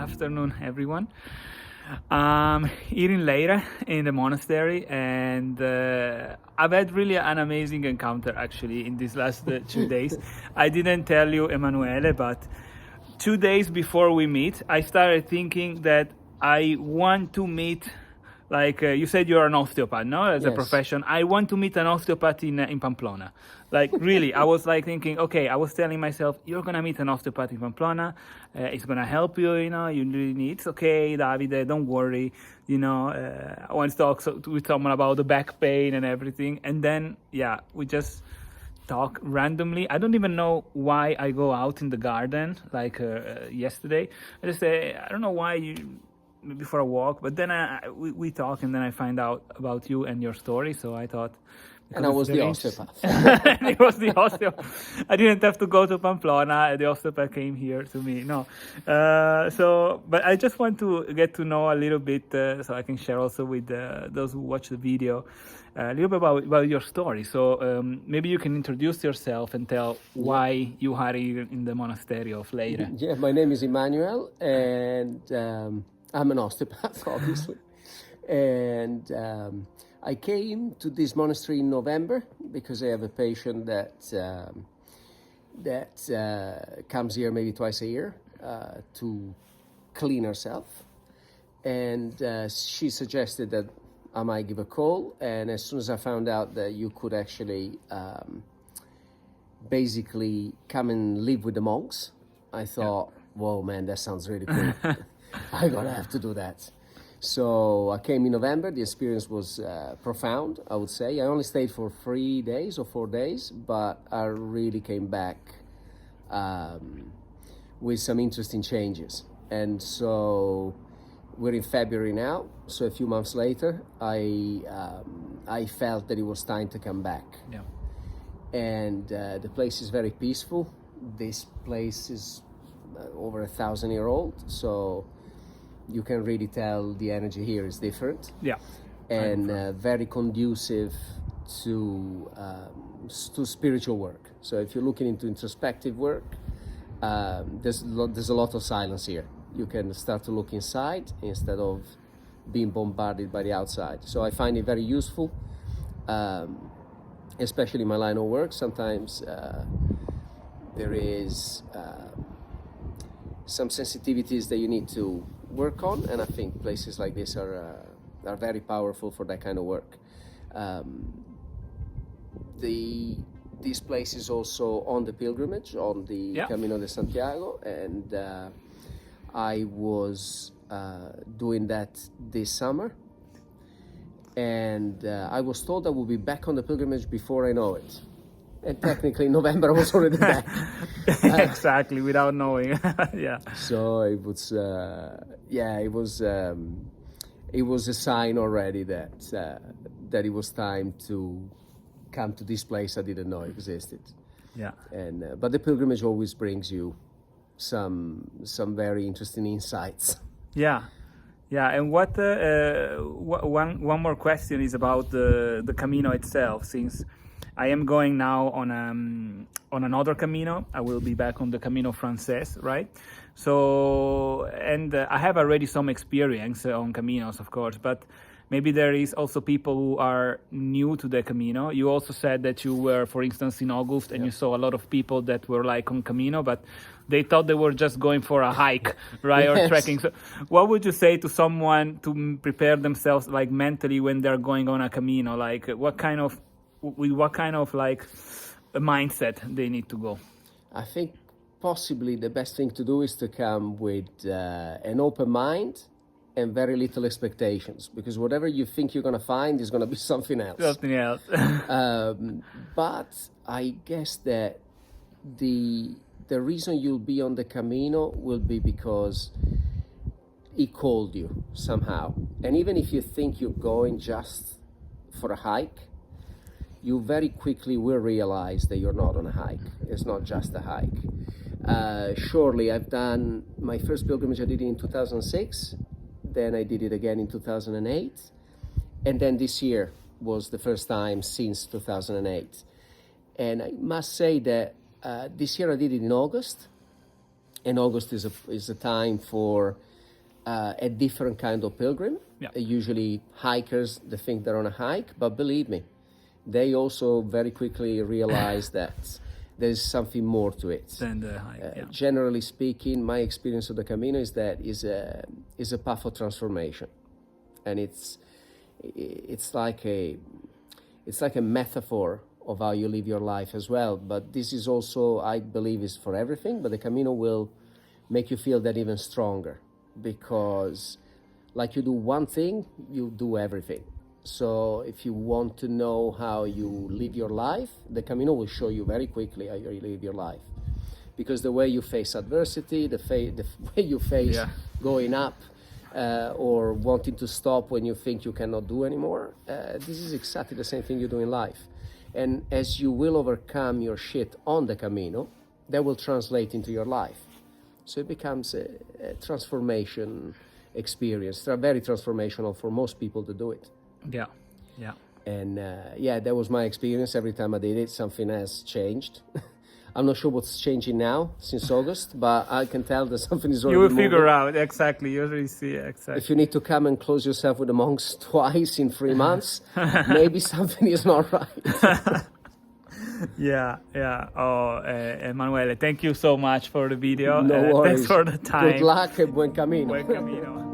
afternoon, everyone. Here in Leyre, in the monastery, and I've had really an amazing encounter actually in these last 2 days. I didn't tell you, Emanuele, but 2 days before we meet, I started thinking that I want to meet, like you said, you're an osteopath, no? As a Yes. profession, I want to meet an osteopath in Pamplona. Like really, I was like thinking, okay, I was telling myself, you're gonna meet an osteopath in Pamplona. It's gonna help you, you know. You really need. It's okay, Davide. Don't worry. You know, I want to talk with someone about the back pain and everything. And then, yeah, we just talk randomly. I don't even know why I go out in the garden like yesterday. I just say, I don't know why maybe for a walk, but then we talk, and then I find out about you and your story. So I thought, And I was the osteopath. it was the osteopath. I didn't have to go to Pamplona. The osteopath came here to me. No, but I just want to get to know a little bit, so I can share also with those who watch the video a little bit about your story. So maybe you can introduce yourself and tell why you are here in the monastery of Leyre. Yeah, my name is Emanuele, and I'm an osteopath, obviously. And I came to this monastery in November because I have a patient that comes here maybe twice a year to clean herself. And she suggested that I might give a call. And as soon as I found out that you could actually basically come and live with the monks, I thought, whoa, man, that sounds really cool. I'm gonna have to do that. So I came in November. The experience was profound, I would say. I only stayed for 3 days or 4 days, but I really came back with some interesting changes. And so we're in February now. So a few months later, I felt that it was time to come back. Yeah. And the place is very peaceful. This place is over 1,000-year-old, so you can really tell the energy here is different. Yeah. And very conducive to spiritual work. So if you're looking into introspective work, there's a lot of silence here. You can start to look inside instead of being bombarded by the outside. So I find it very useful, especially in my line of work. Sometimes there is some sensitivities that you need to work on, and I think places like this are very powerful for that kind of work. This place is also on the pilgrimage, on the Camino de Santiago, and I was doing that this summer, and I was told I would be back on the pilgrimage before I know it. And technically in November I was already back. Exactly, without knowing. Yeah. So it was a sign already that it was time to come to this place I didn't know existed. Yeah. And but the pilgrimage always brings you some very interesting insights. Yeah. Yeah, and what one more question is about the Camino itself, since I am going now on another Camino. I will be back on the Camino Frances, right? So, and I have already some experience on Caminos, of course, but maybe there is also people who are new to the Camino. You also said that you were, for instance, in August, and you saw a lot of people that were like on Camino, but they thought they were just going for a hike, right, or trekking. So what would you say to someone to prepare themselves like mentally when they're going on a Camino? Like what kind of like a mindset they need to go? I think possibly the best thing to do is to come with an open mind and very little expectations, because whatever you think you're going to find is going to be something else. Something else. But I guess that the reason you'll be on the Camino will be because he called you somehow. And even if you think you're going just for a hike, you very quickly will realize that you're not on a hike. It's not just a hike. Surely I've done my first pilgrimage, I did it in 2006. Then I did it again in 2008. And then this year was the first time since 2008. And I must say that this year I did it in August. And August is a time for a different kind of pilgrim. Yeah. Usually hikers, they think they're on a hike, but believe me, they also very quickly realize that there's something more to it. Then the hike. Yeah. Generally speaking, my experience of the Camino is that is a path of transformation, and it's like a metaphor of how you live your life as well. But this is also, I believe, is for everything. But the Camino will make you feel that even stronger, because like you do one thing, you do everything. So if you want to know how you live your life, the Camino will show you very quickly how you live your life. Because the way you face adversity, the way you face going up, or wanting to stop when you think you cannot do anymore, this is exactly the same thing you do in life. And as you will overcome your shit on the Camino, that will translate into your life. So it becomes a transformation experience. They're very transformational for most people to do it. Yeah, yeah. And that was my experience. Every time I did it, something has changed. I'm not sure what's changing now since August, but I can tell that something is already You will moving. figure out, exactly. You already see, exactly. If you need to come and close yourself with the monks twice in 3 months, maybe something is not right. Yeah. Oh, Emanuele, thank you so much for the video. No worries. Thanks for the time. Good luck and buen camino. Buen camino.